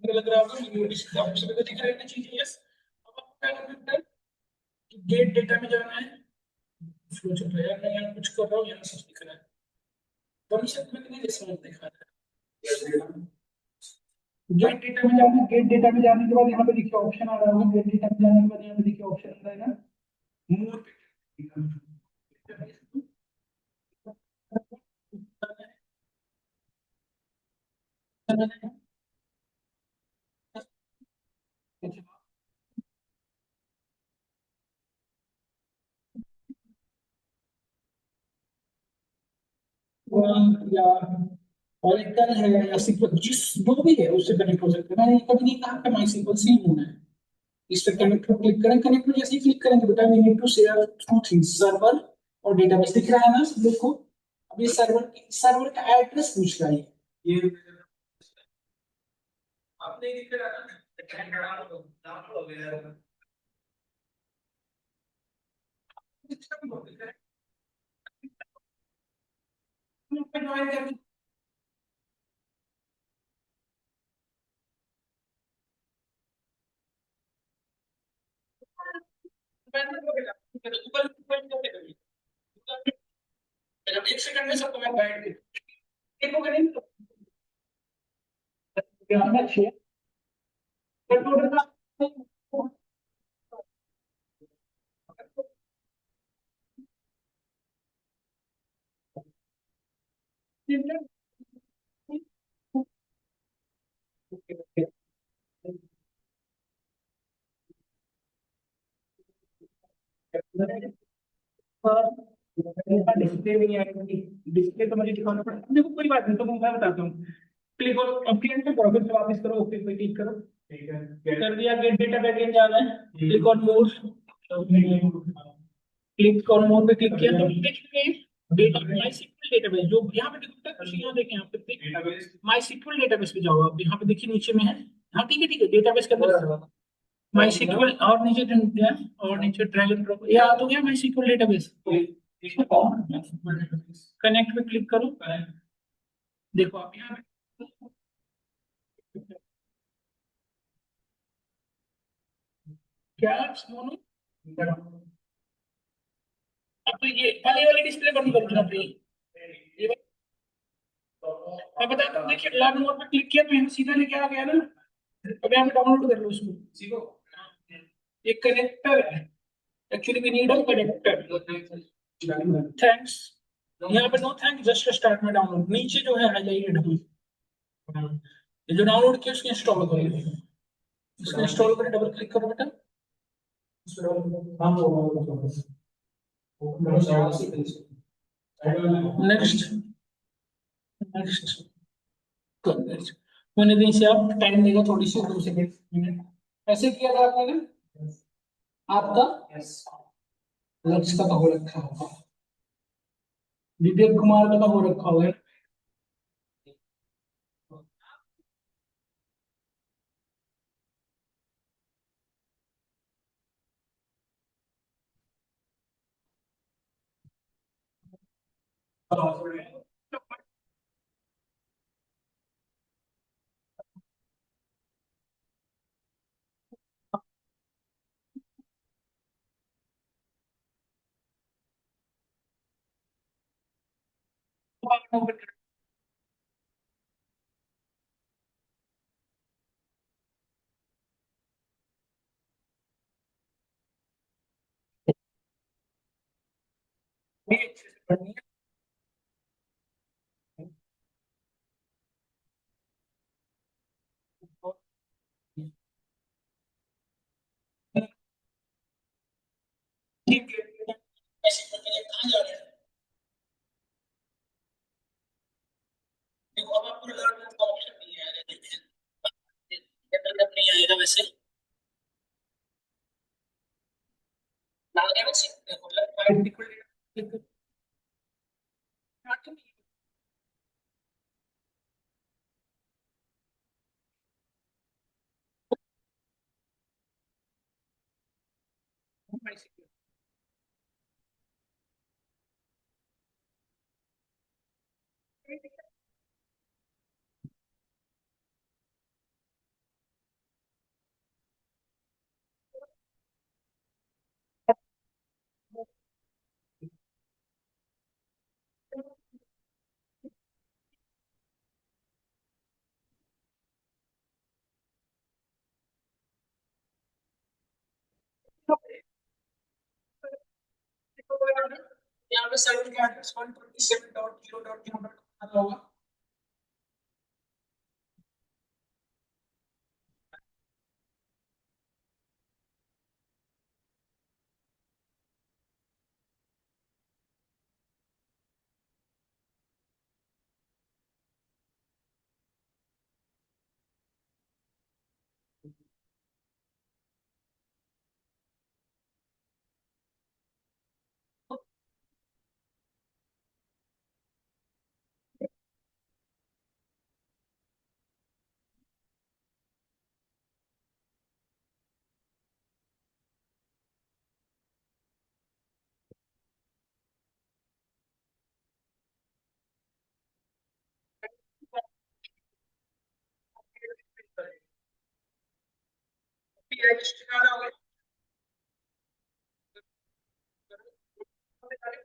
लग रहा होगा ऑप्शन में दिख रहा है चीजें। यस, अब आपको क्या करना है कि गेट डेटा में जाना है। फ्लो चल रहा है यार, मैं यहाँ कुछ कर रहा हूँ, यहाँ सब दिख रहा है। परमिशन में नहीं रिस्पॉन्स दिखा रहा है। गेट डेटा में जाना है, गेट डेटा में जाने के बाद यहाँ पे देखिए ऑप्शन आ रहा होगा। गेट डेटा में जाने के बाद यहाँ पे देखिए ऑप्शन आ रहा है मोर पे। या ऑरेकल है या सीक्वल, जिस जो भी है उससे कनेक्ट हो सकते हैं। मैंने कभी नहीं कहा कि माई सीक्वल से ही होना है। इस पर कनेक्ट पर क्लिक करें, कनेक्ट पर जैसे ही क्लिक करेंगे बेटा we need to share two things, server और डेटाबेस। दिख रहा है ना सब लोग को? अब ये सर्वर का एड्रेस पूछ रहा है। ये आप नहीं दिख रहा ना, ज्वाइन कर। एक सेकंड में सबको मैं गाइड देखोगे नहीं तो ध्यान रखिए। डिस्प्ले भी नहीं आएगी। डिस्प्ले तो मुझे दिखाना पड़ेगा। देखो कोई बात नहीं, तो मैं बताता हूँ। क्लिक और अब क्लिक करो, फिर से वापस करो, ओके पे क्लिक करो। ठीक है, कर दिया। गेट डेटा बैकएंड जाना है, click on more. Click on more पे क्लिक किया तो देखेंगे डेटा माई सीक्वल डेटाबेस जो यहाँ पे दिखता है कुछ। यहाँ देखें, यहाँ पे डेटाबेस माई सीक्वल डेटाबेस पे जाओ आप। यहाँ पे देखिए नीचे में है। हाँ ठीक है ठीक है, डेटाबेस के अंदर माई सीक्वल और नीचे और नीचे ड्रैग एंड ड्रॉप, ये आ तो गया माई सीक्वल डेटाबेस। कनेक्ट पे क्लिक करो। देखो आप यहाँ पे क्या मोनू, अब तो ये वाली वाली डिस्प्ले बंद कर दो अपनी। ये मैं बताता हूँ, देखिए लर्न मोड पे क्लिक किया तो यहाँ सीधा लेके आ गया ना। अब यहाँ पे डाउनलोड कर लो उसको, सीखो। एक कनेक्टर है, actually we need a connector. Thanks. यहाँ पे नो थैंक, जस्ट स्टार्ट में डाउनलोड नीचे जो है हाईलाइटेड है। ये जो डाउनलोड किया उसको इंस्टॉल करो। इसको इंस्टॉल करें, डबल क्लिक करो बेटा। नेक्स्ट नेक्स्ट होने दें इसे। आप टाइम देगा थोड़ी सी, 2 सेकंड मिनट। ऐसे किया था आपने ना आपका लक्ष्य का तो हो रखा होगा, विवेक कुमार का तो हो रखा होगा। ठीक है, ऐसे करके कहाँ जा रहे हैं? देखो अब आपको लर्न का ऑप्शन नहीं आएगा, देखिए नहीं आएगा वैसे। ना आएगा वैसे, देखो लर्न इक्वल यहाँ पे सर्वर का एड्रेस 127.0.0.0 होगा।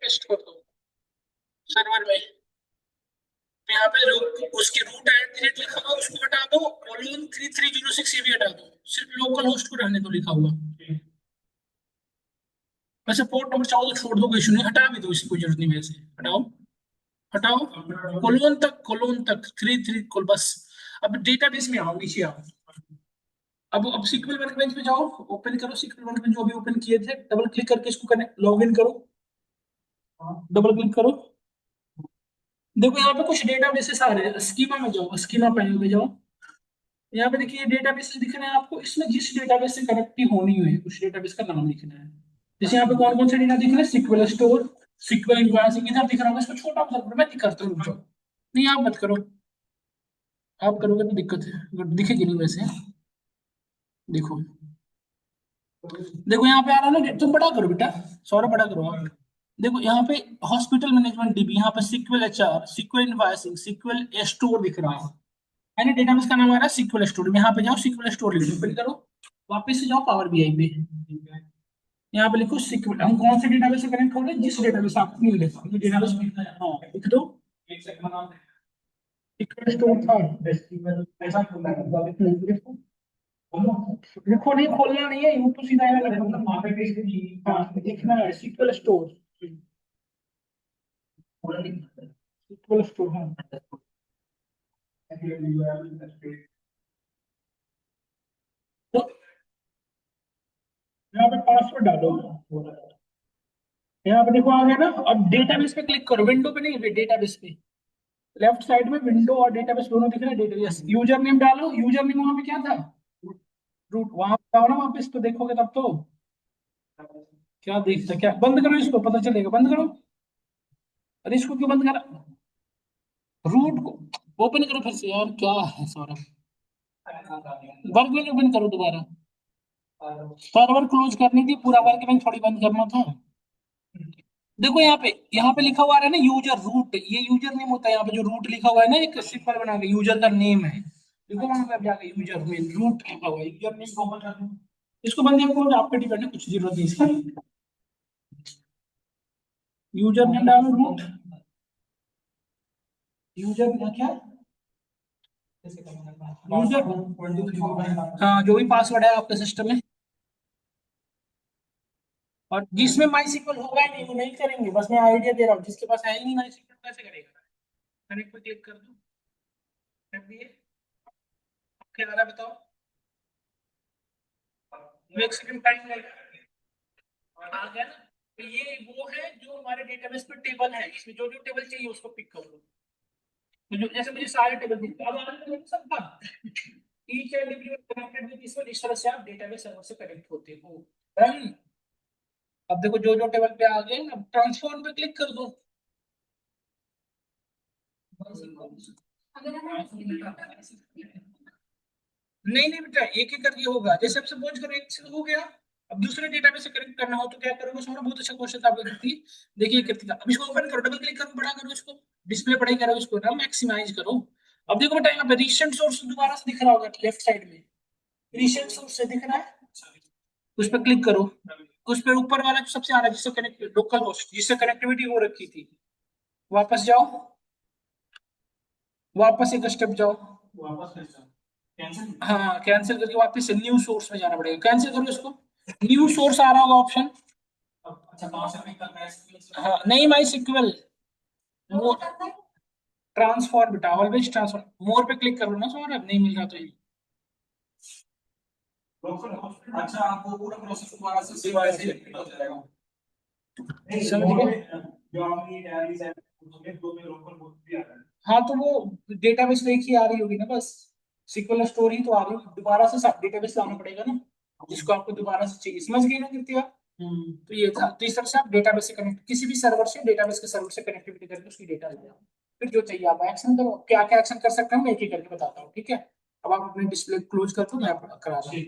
पेस्ट कर दो सर्वर में। यहाँ पे जो उसकी रूट एट लिखा हुआ उसको हटा दो, कोलोन 3306 ये भी हटा दो, सिर्फ लोकल होस्ट को रहने दो लिखा हुआ। वैसे पोर्ट नंबर चाहो तो छोड़ दो, कोई इशू नहीं, हटा भी दो, इसकी कोई जरूरत नहीं वैसे, हटाओ हटाओ, कोलोन तक 33 कोल बस। अब डेटाबेस में आओ, नीचे आओ। अब सीक्वल वर्कबेंच पे जाओ, ओपन करो सीक्वल वर्कबेंच जो अभी ओपन किए थे, डबल क्लिक करके इसको कनेक्ट लॉग इन करो, डबल क्लिक करो। देखो यहाँ पे कुछ डेटाबेसेस आ रहे हैं, स्कीमा में जाओ, स्कीमा पैनल में जाओ। यहाँ पे देखिए डेटाबेस दिख रहे हैं आपको, इसमें जिस डेटाबेस से कनेक्ट होनी है उस डेटाबेस का नाम लिखना है। जैसे यहाँ पे कौन कौन से डेटा दिख रहे हैं, सिक्वल स्टोर, सिक्वल इन्वायसिंग, इधर दिख रहा होगा, इसको छोटा कर, मैं करता हूँ, रुक जाओ। नहीं आप मत करो, आप करोगे तो दिक्कत है, अगर दिखेगी नहीं वैसे। देखो देखो यहाँ पे आ रहा है ना, तुम बड़ा करो बेटा, सौरभ बड़ा करो आप। देखो यहाँ पे हॉस्पिटल मैनेजमेंट डीबी, यहाँ पे SQL HR, SQL invoicing, SQL store दिख रहा है ना, डेटाबेस का नाम आ रहा है सिक्वल स्टोर। यहाँ पे जाओ सिक्वल स्टोर लिखो, फिर करो, वापस से जाओ पावर बीआई पे, यहाँ पे लिखो सिक्वल, हम कौन से डेटाबेस से कनेक्ट हो रहे हैं, जिस डेटाबेस आपको नहीं लिखा डेटाबेस, हाँ लिख दो, सिक्वल स्टोर था, लिखो, नहीं खोलना नहीं है, यूं तो सीधा है ना, हाँ लिखना है सिक्वल स्टोर, सिक्वल स्टोर, हाँ। तो यहाँ पे पासवर्ड डालो, यहाँ पे देखो आ गया ना। अब डेटाबेस पे क्लिक करो, विंडो पे नहीं, डेटाबेस पे लेफ्ट साइड में विंडो और डेटाबेस दोनों दिख रहे हैं, डेटाबेस यूजर नेम डालो, यूजर नेम वहां पे क्या था, रूट, वहां पे आओ ना वापस, तो देखोगे तब तो, क्या देखते, क्या बंद करो इसको, पता चलेगा, बंद करो। अरे इसको क्यों बंद करा, रूट को ओपन करो फिर से यार, क्या है सौरभ, वर्क बेंच ओपन करो दोबारा, सर्वर क्लोज करनी थी, पूरा वर्क बेंच थोड़ी बंद करना था। देखो यहाँ पे लिखा हुआ है ना यूजर रूट, ये यूजर नेम होता है, यहाँ पे जो रूट लिखा हुआ है ना, एक सिंपल बना के यूजर का नेम है, देखो वहां पे जाके यूजर नेम रूट लिखा हुआ है, यूजर नेम को बता दो। इसको बंद करो, आप पे डिपेंड है, कुछ जरूरत नहीं इसकी, यूजर नेम डालो रूट, यूजर क्या, यूजर, हाँ जो भी पासवर्ड है आपके सिस्टम में, और जिसमें माई सीक्वल होगा ही नहीं वो नहीं करेंगे, बस मैं आइडिया दे रहा हूँ, जिसके पास है ही नहीं माई सीक्वल कैसे करेगा। कनेक्ट पे क्लिक कर दो, कर दिए, क्या आ रहा है बताओ, एक सेकंड टाइम लगेगा, आ गया ना। तो ये वो है जो हमारे डेटाबेस में टेबल है, इसमें जो जो टेबल चाहिए उसको पिक कर लो। तो जो जैसे मुझे सारे टेबल दिखते, अब आगे देख सकता, each and every connected with this one, इस तरह से आप डेटाबेस सर्वर से कनेक्ट होते हो। डन। अब देखो जो जो टेबल पे आ गए, अब ट्रांसफॉर्म पे क्लिक कर दो। नहीं नहीं बेटा, एक एक करके होगा, जैसे अब सपोज करो एक से हो गया, अब दूसरे डेटाबेस से कनेक्ट करना हो तो क्या करोगे, उसमें बहुत अच्छा क्वेश्चन आपको करती है। देखिए करती है, अब इसको ओपन करो, डबल क्लिक करो, बड़ा करो इसको, डिस्प्ले बड़ा करो इसको ना, मैक्सिमाइज करो। अब देखो बेटा यहाँ पे रिसेंट सोर्स दोबारा से दिख रहा होगा लेफ्ट साइड में, रिसेंट सोर्स से दिख रहा है, उस पर क्लिक करो, उस पर ऊपर वाला जो सबसे आ रहा है जिससे कनेक्ट, लोकल होस्ट जिससे कनेक्टिविटी हो रखी थी, वापस जाओ, वापस एक स्टेप जाओ, हाँ कैंसिल करके वापस से न्यू सोर्स में जाना पड़ेगा, कैंसिल करो इसको, न्यू सोर्स आ रहा होगा ऑप्शन, अच्छा पावर में करना है। हाँ नहीं, माई सिक्वल मोर ट्रांसफॉर्म बेटा, ऑलवेज ट्रांसफॉर्म। मोर पे क्लिक करो ना सर, अब नहीं मिल रहा तो ये। अच्छा आपको पूरा प्रोसेस दोबारा से रिपीट हो जाएगा। समझ गए? हाँ तो वो डेटाबेस में एक ही आ रही होगी ना बस, सिक्वल स्टोर ही तो आ रही होगी, दोबारा से डेटाबेस लाना पड़ेगा ना, जिसको आपको दोबारा से चाहिए। समझ गए ना कृत्या? तो ये था, तो इस तरह से आप डेटाबेस से कनेक्ट, किसी भी सर्वर से डेटाबेस के सर्वर से कनेक्टिविटी करके उसकी डेटा ले आओ। फिर जो चाहिए आप एक्शन करो। क्या क्या एक्शन कर सकते हैं मैं एक एक करके बताता हूँ, ठीक है? अब आप अपने डिस्प्ले क्लोज कर दो, मैं आपको करा रहा हूँ।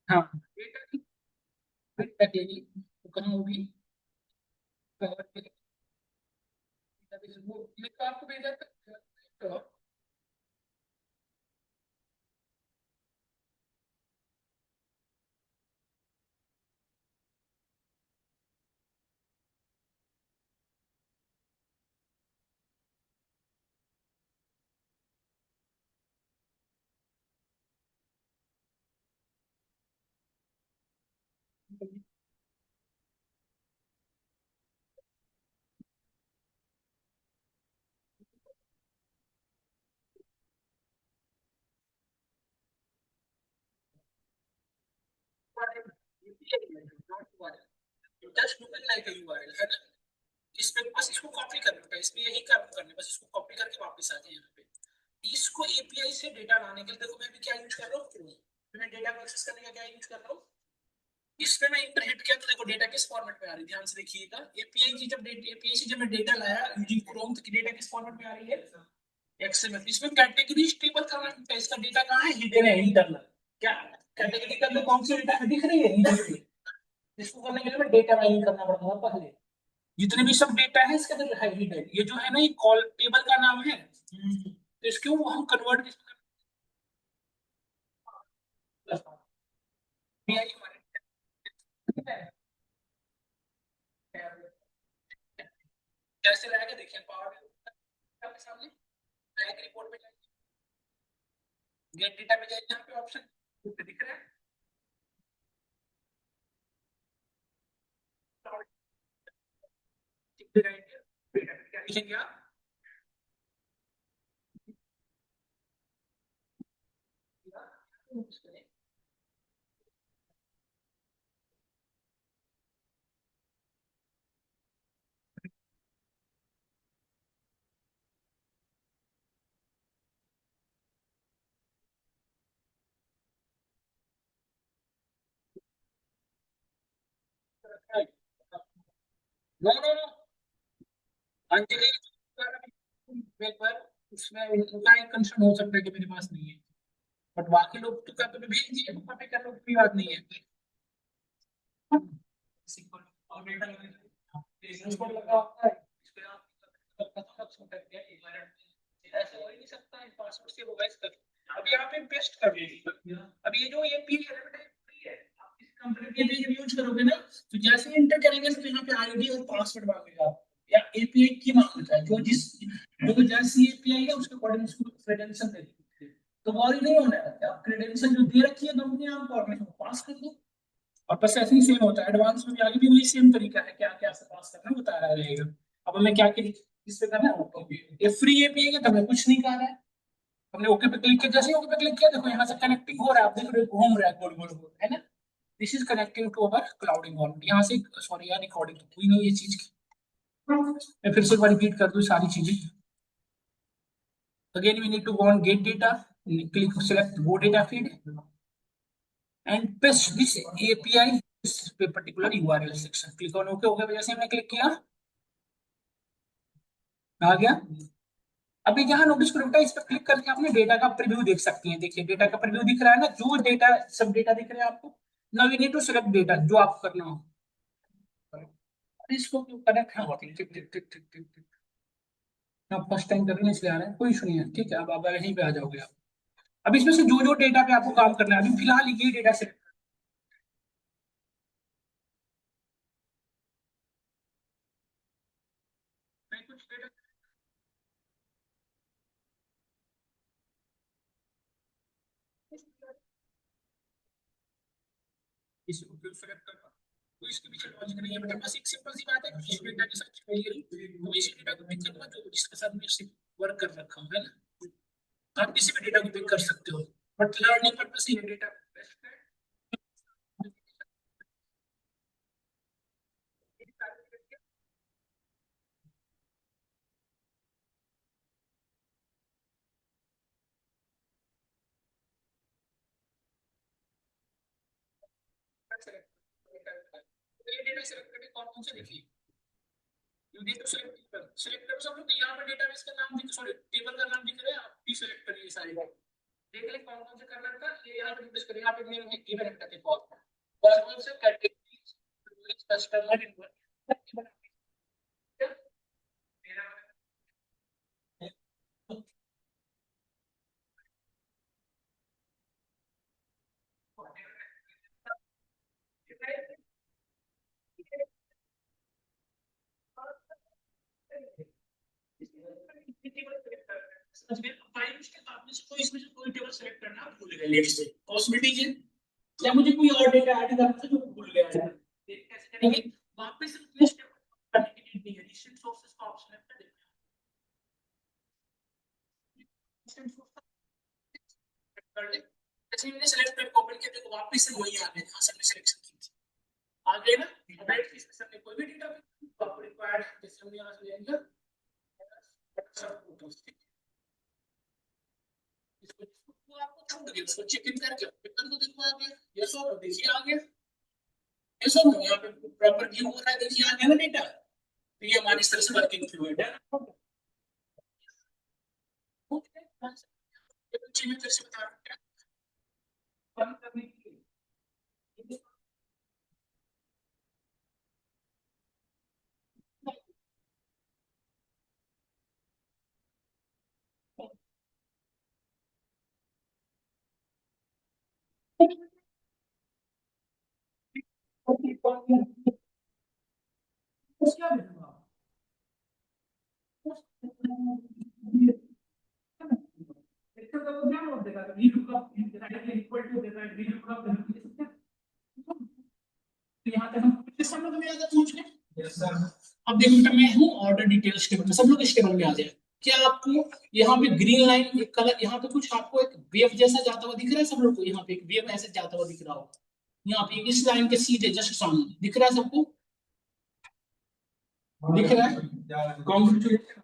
हाँ, डेटा की डेटा के लिए तो कहाँ होगी? वो लिंक आपको भेजा था। जस्ट लुक लाइक अ यूआरएल है ना? इसमें बस इसको कॉपी करना है, इसमें यही काम करना है, बस इसको कॉपी करके वापस आ जाए यहाँ पे। इसको एपीआई से डेटा लाने के लिए देखो मैं भी क्या यूज कर रहा हूँ, क्रोम। मैं डेटा को एक्सेस करने का क्या यूज कर रहा हूँ, इसमें मैं इंटर हिट किया तो देखो डेटा किस फॉर्मेट में आ रही है, ध्यान से देखिएगा। एपीआई की जब एपीआई से जब मैं डेटा लाया यूजिंग क्रोम, तो डेटा किस फॉर्मेट में आ रही है? एक्सएमएल। इसमें कैटेगरी टेबल करना है, इसका डेटा कहाँ है? हिडन है, हिडन। क्या कैटेगरी का अंदर कौन सी डेटा दिख रही है? हिडन है। इसको करने के लिए मैं डेटा माइनिंग करना पड़ता है पहले। जितने भी सब डेटा है इसके अंदर है हिडन। ये जो है ना, ये कॉल टेबल का नाम है। तो इसको हम कन्वर्ट कैसे लाएगा, देखिए पावर आपके सामने बैक रिपोर्ट में जाइए, गेट डेटा पे जाइए, यहाँ पे ऑप्शन दिख रहा है। क्या लिखेंगे आप? नो नो नो, अंजलि एक बार उसमें उनका एक कंसर्न हो सकता है कि मेरे पास नहीं है, बट बाकी लोग तो कभी भी भेज दिए, कॉपी कर लो, कोई बात नहीं है। सिंपल और डेटा बिजनेस कोड लगा होता है, इस पे आप कस्टम करके ऐसे हो ही नहीं सकता है, पासवर्ड से होगा इसका। अब यहाँ पे पेस्ट कर दीजिए। अब ये जो एपीआई है, आप किसी कंपनी के लिए यूज करोगे ना, तो जैसे इंटर करेंगे तो यहाँ पे आईडी और पासवर्ड मांगेगा, या एपीआई की मांगता है, जो जिस जो जैसी एपीआई है उसके अकॉर्डिंग उसको क्रेडेंशियल दे दीजिए। तो वॉरी नहीं होना है, आप क्रेडेंशियल जो दे रखी है कंपनी आपको, आप इसको पास कर दो। और बस ऐसे ही सेम होता है, एडवांस में भी आगे भी वही सेम तरीका है, क्या क्या से पास करना है बता रहा रहेगा। अब हमें क्या क्या इस पे करना है, ये फ्री एपीआई है तो हमें कुछ नहीं कर रहा है। हमने ओके पे क्लिक किया, जैसे ओके पे क्लिक किया देखो यहाँ से कनेक्टिंग हो रहा है, आप देख रहे हो घूम रहा है गोल गोल गोल, है ना? This is connecting to our cloud environment. यहाँ से सॉरी यार, रिकॉर्डिंग तो हुई नहीं ये चीज की, मैं फिर से एक बार रिपीट कर दूं सारी चीजें। Again we need to go on get data, click select go data feed and paste this API इस particular URL section. Click on okay, okay जैसे हमने क्लिक किया आ गया। अभी यहाँ नोटिस करो बेटा, इस पर क्लिक करके अपने डेटा का प्रीव्यू देख सकती हैं। देखिए डेटा का प्रीव्यू दिख रहा है ना, जो डेटा सब डेटा दिख रहे हैं आपको। Now we need to select data जो आपको करना हो। अरे इसको क्यों कनेक्ट है, टिक टिक टिक टिक टिक टिक टिक। आप फर्स्ट टाइम कर रहे हैं इसलिए आ रहा है, कोई इशू नहीं है, ठीक है। अब यहीं पे आ जाओगे आप। अब इसमें से जो जो डेटा पे आपको काम करना है, अभी फिलहाल ये डेटा सेट मैं कुछ डेटा इसको सेलेक्ट करना। तो इसके पीछे लॉजिक नहीं है बेटा, बस एक सिंपल सी बात है कि इस डेटा के साथ क्वेरी तो इसी डेटा को पिक करूंगा जो जिसके साथ मैं वर्क कर रखा हूं, है ना। आप किसी भी डेटा को पिक कर सकते हो, बट लर्निंग पर्पस ये डेटा बेस्ट है। ये डेटा सेलेक्ट करके कौन कौन से देखिए, यू नीड टू सेलेक्ट करो सब लोग। यहाँ पर डेटाबेस का नाम दिख, सॉरी टेबल का नाम दिख रहा है, आप भी सेलेक्ट करिए सारे, देख ले कौन कौन से करना था। ये यहाँ पे नोटिस करिए, यहाँ पे मेरे में गिवन रखा है फॉर्म कौन से कैटेगरी कस्टमर इनवर्ट कोई इसमें से कोई टेबल सेलेक्ट करना आप भूल गए, लेट्स से पॉसिबिलिटीज है, या मुझे कोई और डेटा ऐड करना था जो भूल गया है, कैसे करेंगे। वापस से प्लेस टेबल करने की नीड नहीं है, रिसेंट सोर्सेस का ऑप्शन है, रिसेंट सोर्स कर ले। जैसे मैंने सेलेक्ट कर ओपन किया, देखो वापस से वही आ गया जहां से हमने सिलेक्शन की थी, आ गए ना। राइट किस किस्म में कोई भी डेटा आप रिक्वायर्ड, जैसे हमने यहां से ले लिया सब फोटोज, इसको आपको छोड़ दिया, उसको चेक इन करके पेपर को देखो आ गया, यस और देखिए आ गया, यस और नो, यहाँ पे प्रॉपर व्यू हो रहा है, देखिए आ गया ना डेटा। तो ये हमारी इस तरह से वर्किंग फ्लूइड है। ये बच्चे में फिर से बता रहा हूँ क्या करने के लिए। क्या इसका तो क्या बोल देगा, वीलुकअप इक्वल टू देता है वीलुकअप। तो यहाँ तक हम सब लोग में आ जाए पूछ ले। Yes sir. अब देखो बेटा मैं हूँ ऑर्डर डिटेल्स टेबल में, सब लोग इस टेबल में आ जाए। क्या आपको यहाँ पे ग्रीन लाइन एक कलर, यहाँ पे कुछ आपको एक वेव जैसा जाता हुआ दिख रहा है सब लोग को, यहाँ पे एक वेव ऐसे जाता हुआ दिख रहा हो, यहाँ पे इस लाइन के सीधे जस्ट सामने दिख रहा है सबको, दिख रहा है कॉन्ग्रेचुलेशन।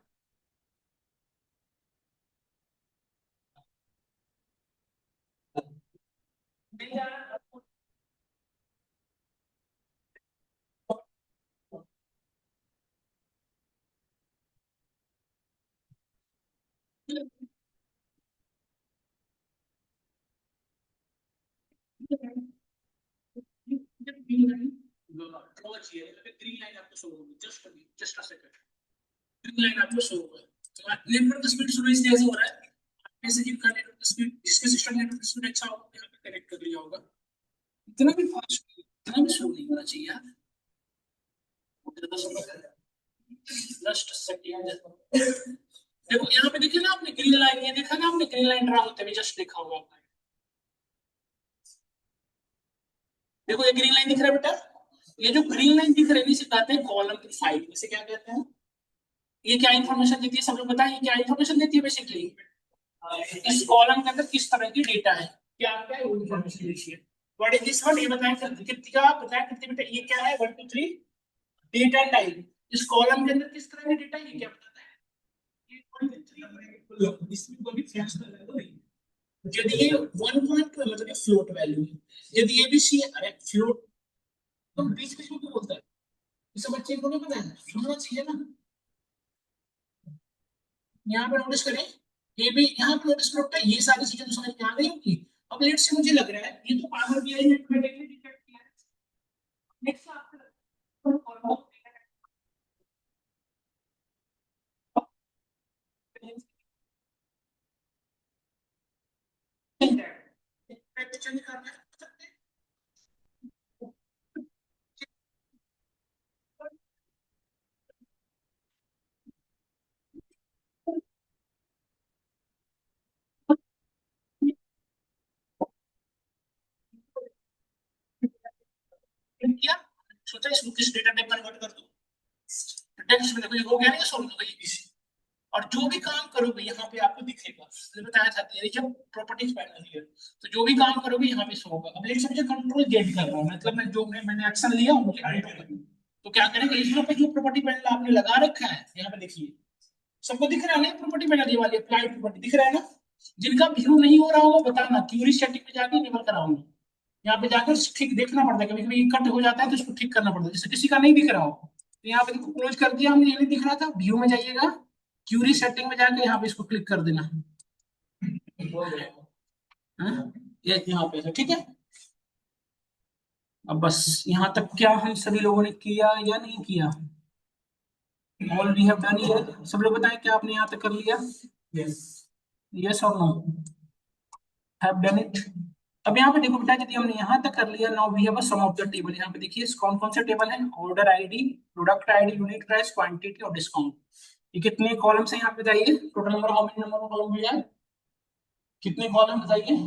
ग्रीन लाइन आपको शो होगी, just just a second, green line आपको शो होगा। तो नेटवर्क स्पीड शुरू इसलिए ऐसे हो रहा है, आप में से जिनका नेटवर्क स्पीड, जिसके सिस्टम नेटवर्क स्पीड अच्छा होगा यहाँ पे कनेक्ट कर लिया होगा। इतना भी फास्ट, इतना भी स्लो नहीं होना चाहिए यार। जस्ट सेकंड, देखो यहाँ पे देखिए ना आपने ग्रीन लाइन, ये देखा ना आपने ग्रीन लाइन ड्रा होते हुए जस्ट देखा होगा आपने। देखो ये ग्रीन लाइन दिख रहा है बेटा, ये जो ग्रीन लाइन दिख रही है इसे कहते हैं कॉलम की साइड, इसे क्या कहते हैं। ये क्या इन्फॉर्मेशन देती है सब लोग बताएं, ये क्या इन्फॉर्मेशन देती है बेसिकली, इस कॉलम के अंदर किस तरह की डेटा है, क्या क्या है वो इन्फॉर्मेशन देखिए। व्हाट इज दिस वन, ये बताएं कृतिका, बताएं कृति बेटा ये क्या है, 1 2 3 डेटा टाइप, इस कॉलम के अंदर किस तरह की डेटा है ये क्या बताता है। इसमें कोई भी फैसला ले दो नहीं। यदि ये 1.2 है मतलब ये फ्लोट वैल्यू है, यदि ये भी सी है, अरे फ्लोट तो बीच बीच में क्यों बोलता है, इसे बच्चे को नहीं पता है, सुनना चाहिए ना। यहाँ पे नोटिस करें, ये भी यहाँ पे नोटिस करो, ये सारी चीजें तो समझ में आ गई होंगी। अब लेट से मुझे लग रहा है ये तो पावर बीआई ने ऑटोमेटिकली डिटेक्ट किया है, नेक्स्ट आपको चेंज करना है, किया सोचा इसको किस डेटा टाइप कन्वर्ट कर दूं, टेक्स्ट में देखो ये हो गया ना, ये सॉल्व होगा एबीसी। और जो भी काम करोगे यहाँ पे आपको दिखेगा, जैसे बताया था ये जब प्रॉपर्टीज पैनल है, तो जो भी काम करोगे यहाँ पे शो होगा। अब लेट्स मुझे कंट्रोल जेड कर रहा हूँ, मतलब मैं जो मैंने एक्शन लिया मुझे कंट्रोल करना, तो क्या करेंगे, यहाँ पे जो प्रॉपर्टी पैनल आपने लगा रखा है यहाँ पे देखिए, सबको दिख रहा है ना प्रॉपर्टी पैनल, ये वाली अप्लाई प्रॉपर्टी दिख रहा है ना। जिनका व्यू नहीं हो रहा होगा बताना, क्यूरी सेटिंग में जाके इनेबल कराऊंगा। यहाँ पे जाकर ठीक देखना पड़ता है, कभी कभी कट हो जाता है तो इसको ठीक करना पड़ता है, जैसे किसी का नहीं दिख रहा हो तो यहाँ पे देखो क्लोज कर दिया हमने, ये नहीं दिख रहा था, व्यू में जाइएगा, क्यूरी सेटिंग में जाके यहाँ पे इसको क्लिक कर देना। हाँ? ये यहाँ पे है, ठीक है। अब बस यहाँ तक क्या हम सभी लोगों ने किया या नहीं किया? All we have done here, सब लोग बताएं क्या आपने यहाँ तक कर लिया? यस, यस और नो? Have done it. अब यहाँ पे देखो बेटा, यदि हमने यहाँ तक कर लिया, now we have a sum of the table. यहाँ पे देखिए कौन कौन से टेबल है, order ID, product ID, unit price, quantity और डिस्काउंट। ये कितने कॉलम्स हैं यहाँ पे बताइए, total number, how many number of column हो जाए, कितने कॉलम बताइए?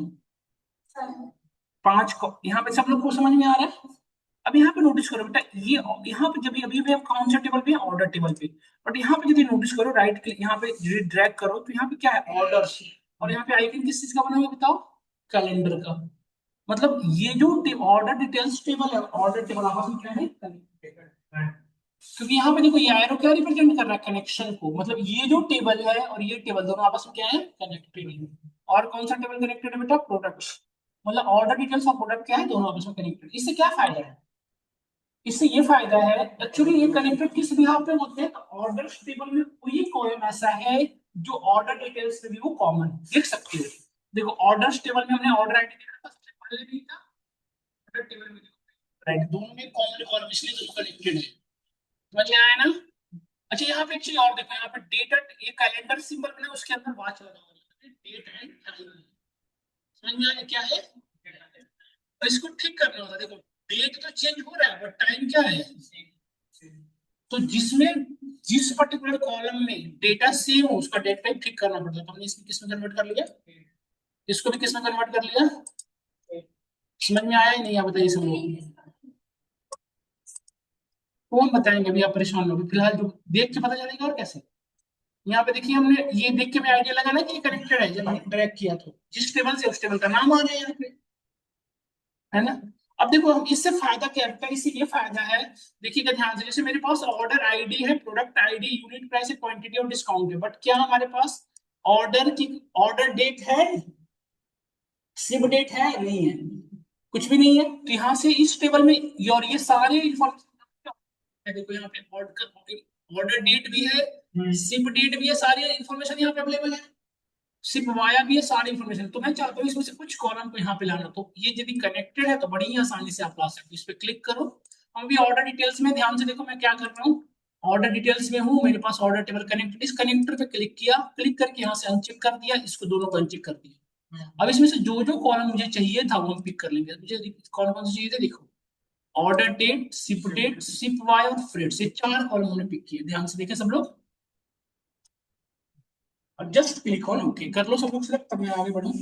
पांच। यहाँ पे सब लोग को समझ में आ रहा है? अब यहाँ पे नोटिस करो बेटा, ये यहाँ पे जब अभी भी हम कौन से टेबल पे हैं, ऑर्डर टेबल पे, बट यहाँ पे यदि नोटिस करो राइट क्लिक यहाँ पे ड्रैग करो तो यहाँ पे क्या है, ऑर्डर्स। और यहाँ पे आइकन किस चीज का बना हुआ है बताओ, कैलेंडर का। मतलब ये जो ऑर्डर डिटेल्स टेबल है, ऑर्डर टेबल आपस में क्या है, कनेक्टेड। क्योंकि यहाँ पे देखो ये एरो क्या रिप्रेजेंट कर रहा है, कनेक्शन को, मतलब ये जो टेबल है और ये टेबल दोनों आपस में क्या है, कनेक्टेड है। और कौन सा टेबल कनेक्टेड है बेटा, प्रोडक्ट्स, मतलब ऑर्डर डिटेल्स और प्रोडक्ट क्या है, दोनों आपस में कनेक्टेड। इससे क्या फायदा है, इससे ये फायदा है, एक्चुअली ये कनेक्टेड किस बिहाफ पे होते हैं, तो ऑर्डर टेबल में कोई कॉलम ऐसा है जो ऑर्डर डिटेल्स में भी वो कॉमन देख सकते हो। देखो ऑर्डर टेबल में हमने ऑर्डर आईडी देखा था, सबसे पहले भी था, ऑर्डर टेबल में राइट, दोनों में कॉमन कॉलम, इसलिए दोनों कनेक्टेड है। समझ में आया ना? अच्छा यहाँ पे एक चीज और देखो, यहाँ पे डेट, ये कैलेंडर सिंबल बना उसके अंदर वॉच लगा हुआ है, डेट एंड टाइम। समझ में आया क्या है? और इसको ठीक करना होता है, देखो डेट तो चेंज हो रहा है बट टाइम क्या है, तो जिसमें जिस पर्टिकुलर कॉलम में डेटा सेम हो उसका डेट टाइप ठीक करना पड़ता है। तो हमने इसको किस में कन्वर्ट कर लिया, इसको भी किस में कन्वर्ट कर लिया। समझ में आया ही नहीं, आप बताइए सब लोग, कौन बताएंगे अभी, आप परेशान लोग फिलहाल जो देख के पता चलेगा और कैसे। यहाँ पे देखिए हमने ये देख के मैं आइडिया लगा ना कि ये कनेक्टेड है, जब हमने ड्रैग किया तो जिस टेबल से उस टेबल का नाम आ गया यहाँ पे, है ना। अब देखो हम इससे फायदा क्या होता है, इससे ये फायदा है, देखिएगा ध्यान से, जैसे मेरे पास ऑर्डर आईडी है, प्रोडक्ट आईडी, यूनिट प्राइस है, क्वांटिटी और डिस्काउंट है, बट क्या हमारे पास ऑर्डर की ऑर्डर डेट है, सिप डेट है, नहीं है, कुछ भी नहीं है। तो यहाँ से इस टेबल में और ये सारे इंफॉर्मेशन, देखो यहाँ पे ऑर्डर डेट भी है, सिप डेट भी है, सारी इंफॉर्मेशन यहाँ पे अवेलेबल है, सिर्फ वाया भी है, सारी इंफॉर्मेशन। तो मैं चाहता हूँ इसमें से कुछ कॉलम को यहाँ पे लाना, तो ये यदि कनेक्टेड है तो बड़ी ही आसानी से आप ला सकते हो, इस पे क्लिक करो। हम भी ऑर्डर डिटेल्स में ध्यान से देखो मैं क्या कर रहा हूँ, ऑर्डर डिटेल्स में हूँ, मेरे पास ऑर्डर टेबल कनेक्टेड, इस कनेक्टर पे क्लिक किया, क्लिक करके यहाँ से अनचेक कर दिया, इसको दोनों को अनचेक कर दिया। अब इसमें से जो जो कॉलम मुझे चाहिए था वो हम पिक कर लेंगे, मुझे कौन कौन सी चाहिए थे देखो, ऑर्डर डेट, सिप वाई और फ्रेट, से चार कॉलम हमने पिक किए, ध्यान से देखें सब लोग। और जस्ट क्लिक ऑन ओके कर लो सब लोग सिलेक्ट, तब मैं आगे बढ़ूँ।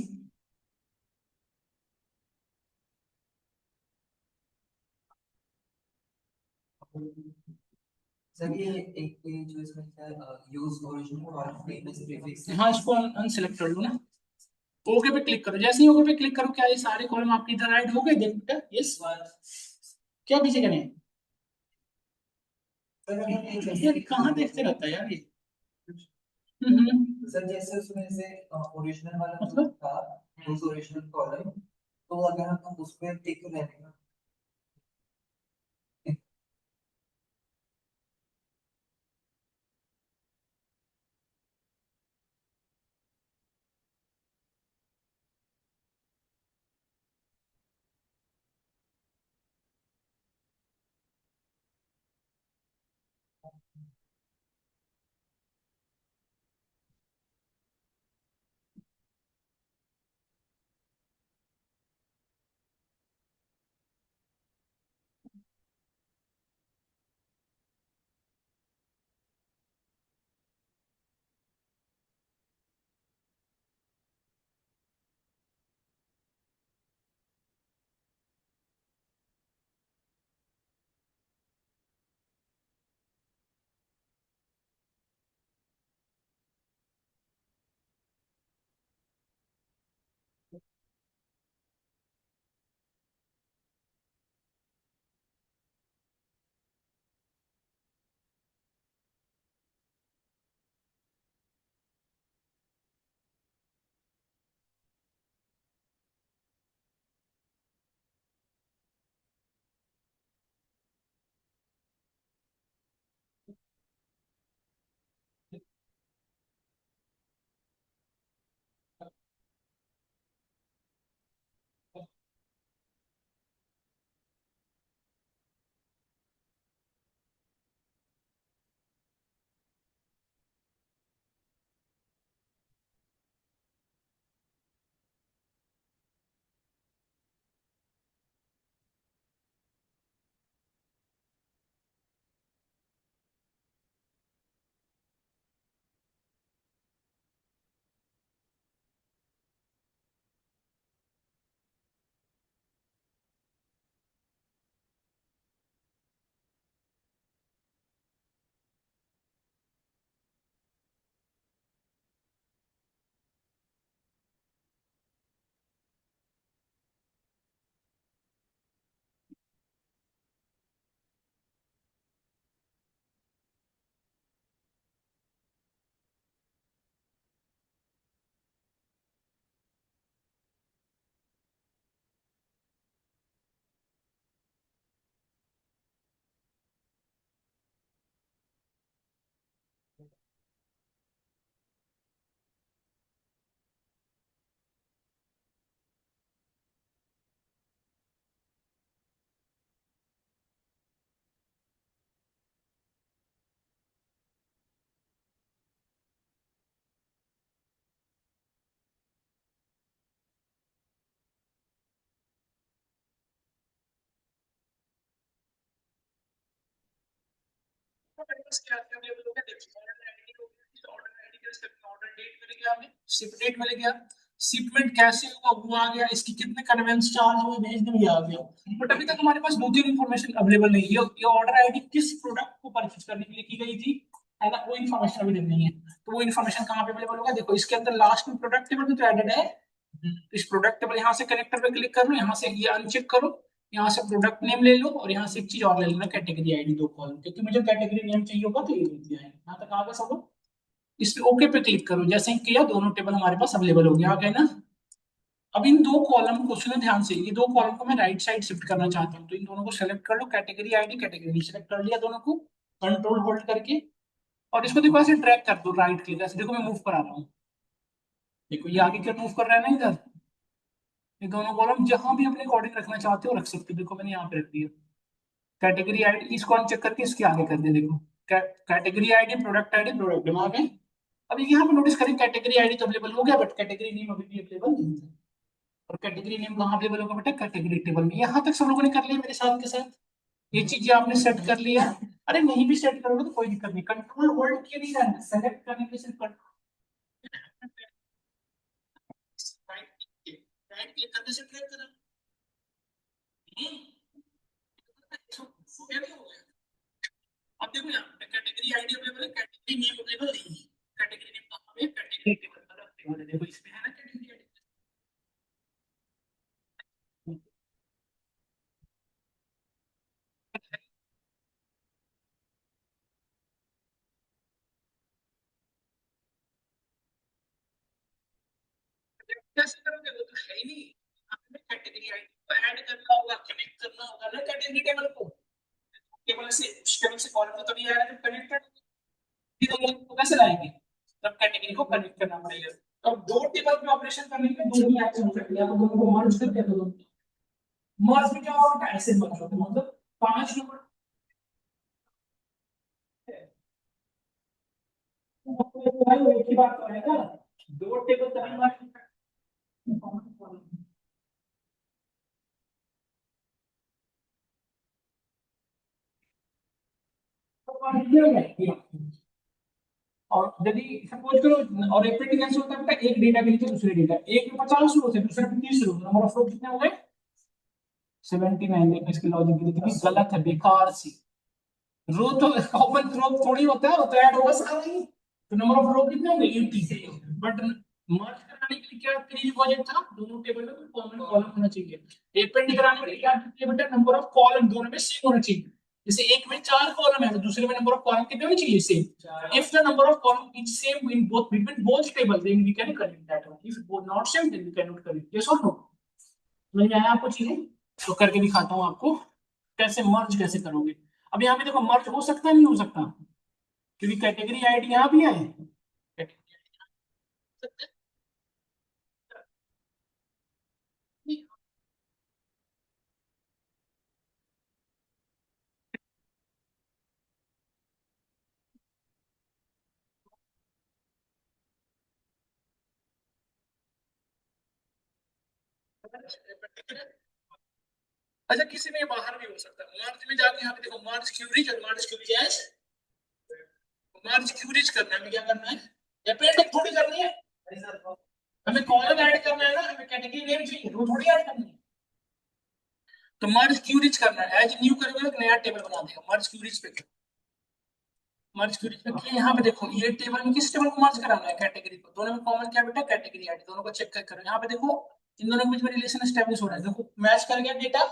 सर ये एक जो इसमें है यूज ओरिजिनल और फेमस प्रीफिक्स, हाँ इसको अनसेलेक्ट कर लो ना, ओके पे क्लिक करो, जैसे ही ओके पे क्लिक करो क्या ये सारे कॉलम आपके इधर ऐड हो गए, देख बेटा यस, क्या पीछे करें, ये कहाँ देखते रहता है यार ये। सर जैसे उसमें से ओरिजिनल वाला जो मतलब था, यूज ओरिजिनल कॉलम, तो अगर हम उस पे टिक रहेगा। शिपमेंट मिल गया। शिपमेंट कैसे हुआ वो आ गया, इसकी कितने कन्वेंस चार्ज हुए भेजने में आ गया। बट अभी तक हमारे पास दो तीन इन्फॉर्मेशन अवेलेबल नहीं है। ये ऑर्डर आईडी किस प्रोडक्ट को परचेज करने के लिए की गई थी, है ना, वो इन्फॉर्मेशन अवेलेबल नहीं है। तो वो इन्फॉर्मेशन कहाँ पे अवेलेबल होगा, देखो इसके अंदर लास्ट में प्रोडक्ट टेबल भी तो एडेड है। इस प्रोडक्ट टेबल यहाँ से कनेक्टर पे क्लिक कर लो, यहाँ से ये अनचेक करो, यहाँ से प्रोडक्ट नेम ले लो, और यहाँ से एक चीज और ले लेना, कैटेगरी आईडी दो कॉलम, क्योंकि मुझे कैटेगरी नेम चाहिए होगा तो ये दे दिया है। यहाँ तक आ गया सब लोग। इस पे ओके पे क्लिक करो, जैसे ही किया दोनों टेबल हमारे पास अवेलेबल हो गया, आ गए ना। अब इन दो कॉलम को सुनो ध्यान से, ये दो कॉलम को मैं राइट साइड शिफ्ट करना चाहता हूँ, तो इन दोनों को सेलेक्ट कर लो, कैटेगरी आईडी कैटेगरी सेलेक्ट कर लिया दोनों को, कंट्रोल होल्ड करके, और इसको देखो ऐसे ड्रैग कर दो राइट क्लिक, ऐसे देखो मैं मूव करा रहा हूँ। देखो ये आगे क्या मूव कर रहा है ना इधर। ये दोनों कॉलम जहां भी अपने अकॉर्डिंग रखना चाहते हो रख सकते हो, देखो मैंने यहाँ पे रख दिया। कैटेगरी आईडी इसको अनचेक करके इसके आगे कर दिया, देखो कैटेगरी आईडी प्रोडक्ट में आ गए। अब यहाँ पे नोटिस करें कैटेगरी आईडी तो अवेलेबल हो गया, बट कैटेगरी नेम अभी भी अवेलेबल नहीं है। और कैटेगरी नेम कहाँ अवेलेबल होगा बेटा, कैटेगरी टेबल में। यहाँ तक सब लोगों ने कर लिया मेरे साथ के साथ, ये चीजें आपने सेट कर लिया। अरे नहीं भी सेट करोगे तो कोई दिक्कत नहीं, कंट्रोल होल्ड किए नहीं रहना, सेलेक्ट करने के सिर्फ राइट क्लिक करने से ट्रैक करा। अब देखो यहाँ पे कैटेगरी आईडी अवेलेबल है, कैटेगरी नेम अवेलेबल नहीं है। कैटेगरी नेम कहाँ पे, कैटेगरी टेबल पर अवेलेबल है, देखो इसमें है ना कैटेगरी आईडी। कैसे करोगे, वो तो है ही नहीं। आपने कैटेगरी आईडी को ऐड करना होगा, कनेक्ट करना होगा ना कैटेगरी टेबल को। टेबल से उस टेबल से कॉलम तो नहीं आएगा जब कनेक्टेड, टेबल को कैसे लाएंगे, तब कैटेगरी को कनेक्ट करना पड़ेगा। तो दो टेबल पे ऑपरेशन करने के लिए दो ही एक्शन हो सकते हैं, या तो दोनों को मर्ज कर दिया, तो मर्ज में क्या होगा, ऐसे मर्ज होगा, मतलब पांच नंबर एक ही बात तो है ना। दो टेबल तभी मर्ज और यदि सपोज करो, और रिपीटिंग कैसे होता है बेटा, एक डेटा के लिए दूसरे डेटा, एक में 50 रो थे दूसरे में 30 रो, नंबर ऑफ रो कितने हो गए 79। देखो इसकी लॉजिक कितनी गलत है, बेकार सी। रो तो कॉमन रो थोड़ी होता है, वो तो ऐड होगा सारा ही। तो नंबर ऑफ रो कितने होंगे 80। बट मर्ज कराने के लिए क्या प्री रिक्वायरमेंट था, दोनों टेबल में कॉमन कॉलम होना चाहिए। अपेंड कराने के लिए क्या चाहिए बेटा, नंबर ऑफ कॉलम दोनों में सेम होना चाहिए। जैसे एक में 4 कॉलम है तो दूसरे में नंबर ऑफ कॉलम कितने होने चाहिए, same. If the number of column is same in both between both table then we can connect that one, if both not same then we can not connect. Yes और no, समझ में आया आपको चीजें? तो करके दिखाता हूं आपको कैसे मर्ज कैसे करोगे। अब यहाँ पे देखो मर्ज हो सकता है नहीं हो सकता, क्योंकि कैटेगरी आईडी यहाँ भी है। अच्छा किसी में बाहर भी हो सकता है, मर्ज में जाके यहाँ पे देखो मर्ज क्यूरीज और मर्ज क्यूरीज है, मर्ज क्यूरीज करना है, हमें क्या करना है, अपेंडिंग थोड़ी करनी है, हमें कॉलम ऐड करना है ना, हमें कैटेगरी नेम चाहिए, वो थोड़ी ऐड करनी है। तो मर्ज क्यूरीज करना है, एज न्यू करोगे एक नया टेबल बना देगा, मर्ज क्यूरीज पे मर्ज क्यूरीज पे किया। यहाँ पे देखो ये टेबल में किस टेबल को मर्ज कराना है, कैटेगरी को, दोनों में कॉमन क्या बेटा, कैटेगरी आईडी, दोनों को चेक कर करो। यहाँ पे देखो इन दोनों के बीच में रिलेशन एस्टैब्लिश हो रहा है, देखो मैच कर गया डेटा।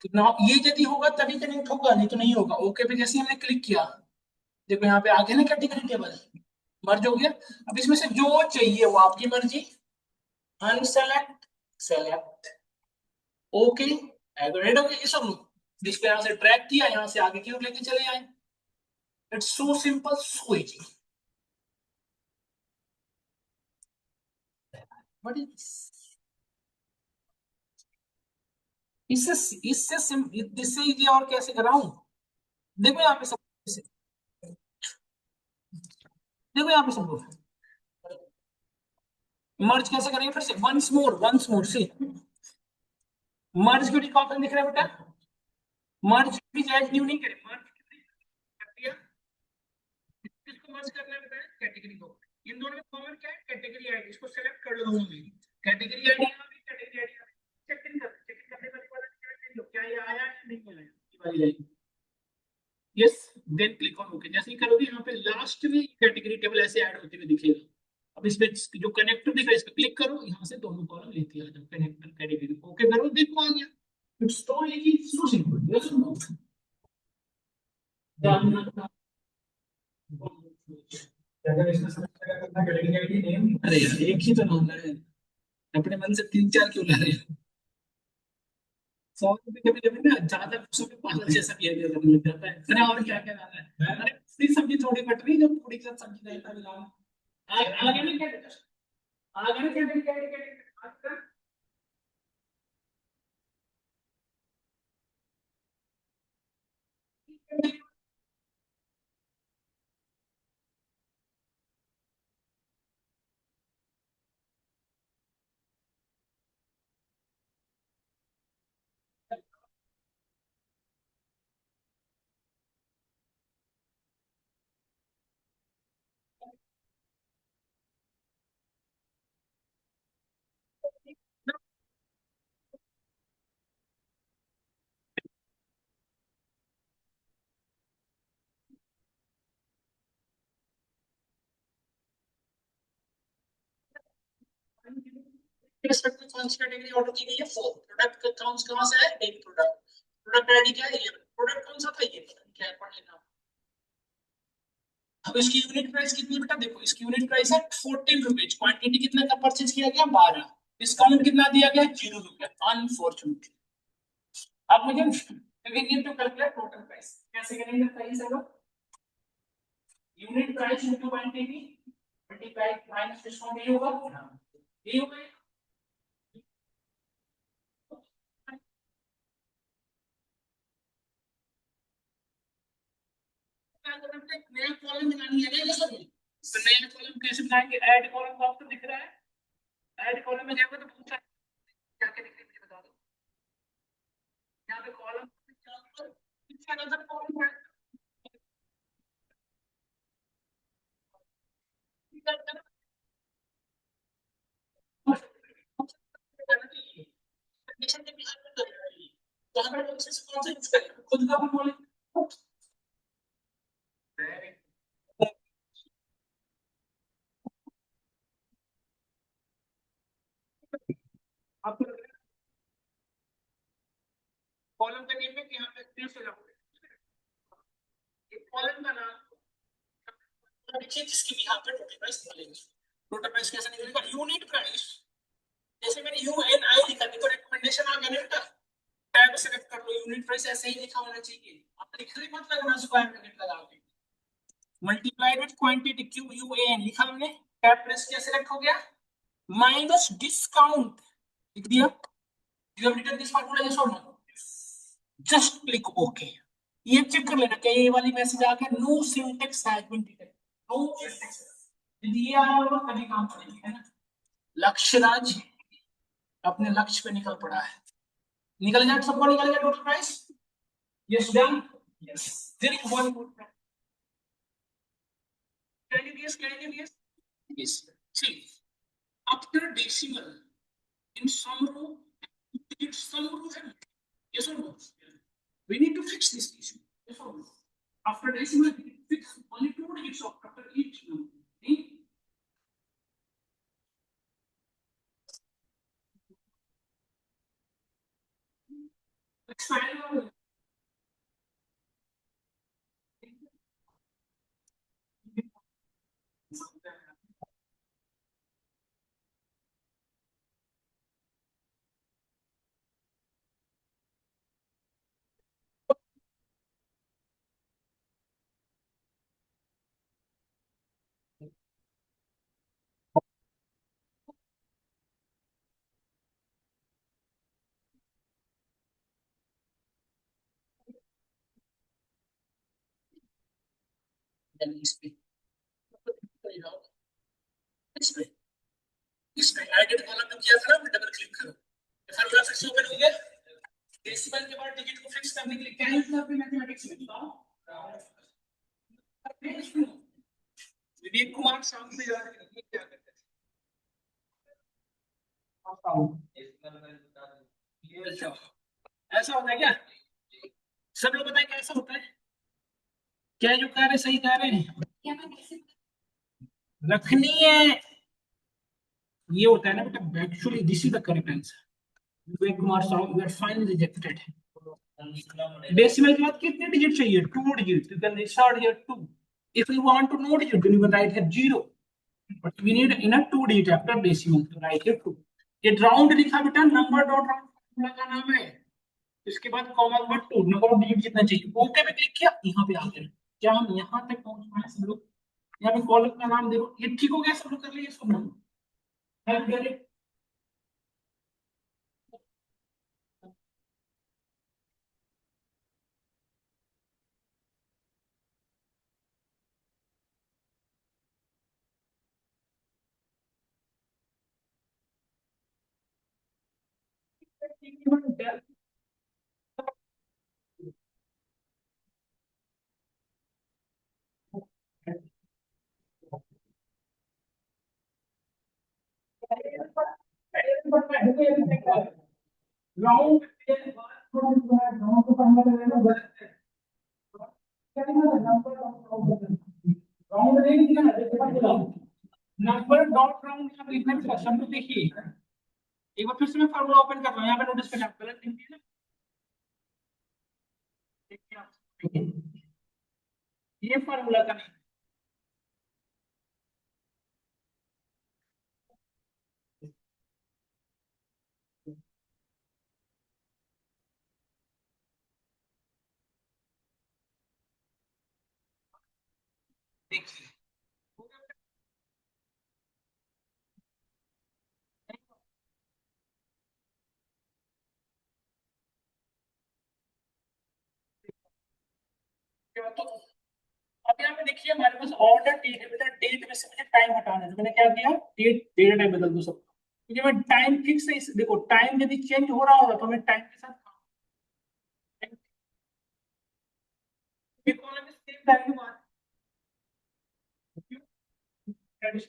तो ना ये यदि होगा तभी कनेक्ट होगा, नहीं तो नहीं होगा। ओके पे जैसे हमने क्लिक किया, देखो यहाँ पे आ गया ना कैटेगरी टेबल, मर्ज हो गया। अब इसमें से जो चाहिए वो आपकी मर्जी, अनसेलेक्ट, सेलेक्ट, ओके, एग्रीड हो गया। ये सब जिसको यहाँ से ट्रैक किया, यहाँ से आगे क्यों लेके चले आए। It's so simple, so easy. What is इससे इससे इजी और कैसे कराऊं। देखो यहाँ पे सब, देखो यहाँ पे सब मर्ज कैसे करेंगे फिर से, वंस मोर से मर्ज क्यों ऑप्शन दिख रहा है बेटा, मर्ज भी एज न्यू नहीं करे, मर्ज कर दिया। किसको मर्ज करना है बेटा, कैटेगरी को। इन दोनों में कॉमन क्या है, कैटेगरी आईडी, इसको सेलेक्ट कर लो दोनों में, कैटेगरी आईडी यहाँ भी, कैटेगरी आईडी चेक इन करने वाले वाला क्या ये आया या नहीं आया, ये वाली line. Yes, then click on okay. जैसे ही करोगे यहाँ पे लास्ट में कैटेगरी टेबल ऐसे ऐड होते हुए दिखेगा। अब इसमें जो कनेक्टर दिख रहा है इस पे क्लिक करो, यहाँ से दोनों कॉलम लेते आ जाओ, कनेक्टर कैटेगरी ओके करो, देखो आ गया। It's so easy, so simple. Yes no, अरे यार एक ही तो नाम है, अपने मन से 3 4 क्यों ला रहे हो। सौ रुपए कभी कभी ना ज्यादा खुशों के पागल जैसा बिहेवियर करने लग जाता है। अरे और क्या क्या लाना है, अरे पूरी सब्जी थोड़ी कट रही, जब पूरी के साथ सब्जी रहता है मिलाना। आगे में क्या बेटा, आगे में क्या रिस्पेक्टिव कौन सी कैटेगरी ऑर्डर की गई है, 4। प्रोडक्ट का काउंट कहां से है, एक प्रोडक्ट, प्रोडक्ट आईडी क्या है, 11। प्रोडक्ट कौन सा था, ये क्या है, पढ़ लेना। अब इसकी यूनिट प्राइस कितनी बेटा, देखो इसकी यूनिट प्राइस है 14 रुपीज, क्वांटिटी कितने का परचेज किया गया, 12। डिस्काउंट कितना दिया गया, 0 रुपया, अनफॉर्चुनेटली। अब मुझे we need to calculate total price, कैसे करेंगे प्राइस है, unit price into quantity multiply minus discount, ये होगा, ये होगा। नया कॉलम बनानी है ना ये सब, तो नया कॉलम कैसे बनाएंगे, ऐड कॉलम का ऑप्शन दिख रहा है, ऐड कॉलम में जाओगे तो बहुत सारे क्या क्या दिख रहे हैं मुझे बता दो। यहाँ पे कॉलम कॉलम खुद का कॉलम का नेम है कि यहाँ पे फिर से जाओगे, कॉलम का नाम देखिए जिसकी भी यहाँ पे टोटल प्राइस निकलेगी। टोटल प्राइस कैसे निकलेगा, यूनिट प्राइस, जैसे मैंने UNI लिखा, देखो रिकमेंडेशन आ गया ना बेटा, टैब सेलेक्ट कर लो, यूनिट प्राइस ऐसे ही लिखा होना चाहिए, आप लिख रहे मत लगना स्क्वायर ब्रैकेट लगा के, मल्टीप्लाइड विद क्वांटिटी QUAN लिखा हमने, टैब प्रेस किया, सेलेक्ट हो गया, माइनस डिस्काउंट लिख दिया, you have written this formula, yes और नो, जस्ट क्लिक ओके। ये चेक कर लेना क्या ये वाली मैसेज आ गया, no syntax has been detected, no syntax, यदि ये आया होगा तभी काम करेगी, है ना। लक्ष्यराज अपने लक्ष्य पे निकल पड़ा है, निकल गया, सबको निकल गया total price, yes done, yes, there is one more, can you guess, can you guess, yes, see after decimal in some row, it's some row, yes or no, we need to fix this issue, yes or no, after decimal we fix only 2 digits of after each number, okay? Expand इस पे, इस पे, इस पे edit column में किया था ना, डबल क्लिक करो, फार्मूला फिर से ओपन हो गया, डेसिमल के बाद डिजिट को फिक्स करने के लिए क्या यूज करते हैं मैथमेटिक्स में, विवेक कुमार शाम से याद रखिए क्या करते थे, ऐसा होता है क्या, सब लोग बताएं कैसा होता है, क्या जो कह रहे सही कह रहे हैं, रखनी है, ये होता है ना बेटा, actually this is the correct answer, Vivek Kumar Sahu, you are finally rejected. Decimal के बाद कितने डिजिट चाहिए, 2 digit, you can insert here 2, if you want to know digit then you can write here 0, but we need in a 2 digit after decimal, तो write here 2, ये round लिखा बेटा, number dot round का नाम है, इसके बाद कॉमा के बाद 2, नंबर ऑफ डिजिट जितना चाहिए, ओके पे क्लिक किया, यहाँ पे आ गए, क्या हम यहाँ तक पहुंच पाए सब लोग, यहाँ पे कॉलम का नाम देखो, ये ठीक हो गया, सब लोग कर लिए, सब लोग हेल्प करें, राउंड नंबर डॉट राउंड यहाँ पे लिखना है, शब्द देखिए, एक बार फिर से मैं फार्मूला ओपन कर रहा हूँ, यहाँ पे नोटिस करें, आप गलत लिख दिए ना, देखिए आप, ये फार्मूला का नहीं, देखिए तो अब यहाँ पे देखिए हमारे पास ऑर्डर डेट है बेटा, डेट में से मुझे टाइम हटाना है, तो मैंने क्या किया, डेट डेटा टाइम बदल दो सब, क्योंकि मैं टाइम फिक्स है, देखो टाइम यदि चेंज हो रहा होगा तो मैं टाइम के साथ कॉलम में सेम वैल्यू आ रही है,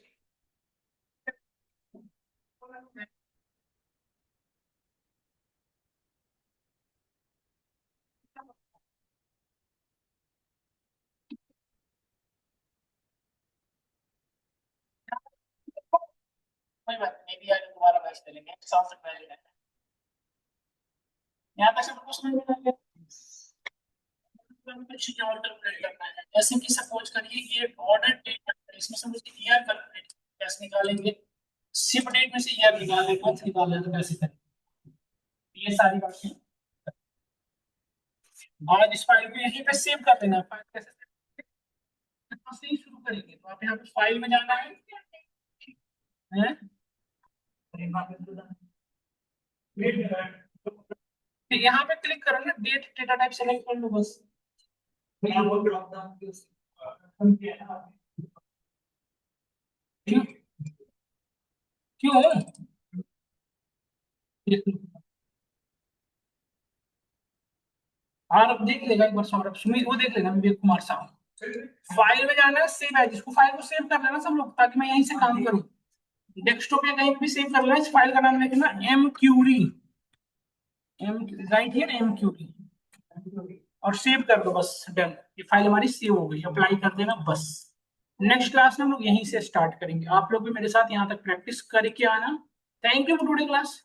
कोई बात नहीं, भी आगे दोबारा मैच करेंगे, साथ में मैच यहाँ तक सबको समझ में आ गया? कुछ और कैलकुलेट करना है, जैसे कि सपोज करिए ये ऑर्डर डेट है, इसमें से मुझे ईयर कैलकुलेट कैसे निकालेंगे, शिप डेट में से ईयर निकालना है, मंथ निकालना है, तो कैसे करें ये सारी बातें। और इस फाइल को यहीं पे सेव कर देना है। फाइल कैसे यहाँ से ही शुरू करेंगे, तो आप यहाँ पे फाइल में जाना है? तो यहाँ पे क्लिक करो ना, डेट डेटा टाइप सेलेक्ट कर लो बस। क्यों क्यों और अब देख लेगा एक बार सौरभ, सुमित वो देख लेना, विवेक कुमार साहब। फाइल में जाना है, सेव है जिसको, फाइल को सेव कर लेना सब लोग, ताकि मैं यहीं से काम करूँ। डेस्कटॉप या कहीं भी सेव कर लेना, इस फाइल का नाम लिखना M query, M write here M query, और सेव कर दो बस, डन। ये फाइल हमारी सेव हो गई, अप्लाई कर देना बस। नेक्स्ट क्लास में हम लोग यहीं से स्टार्ट करेंगे, आप लोग भी मेरे साथ यहाँ तक प्रैक्टिस करके आना। Thank you for today class.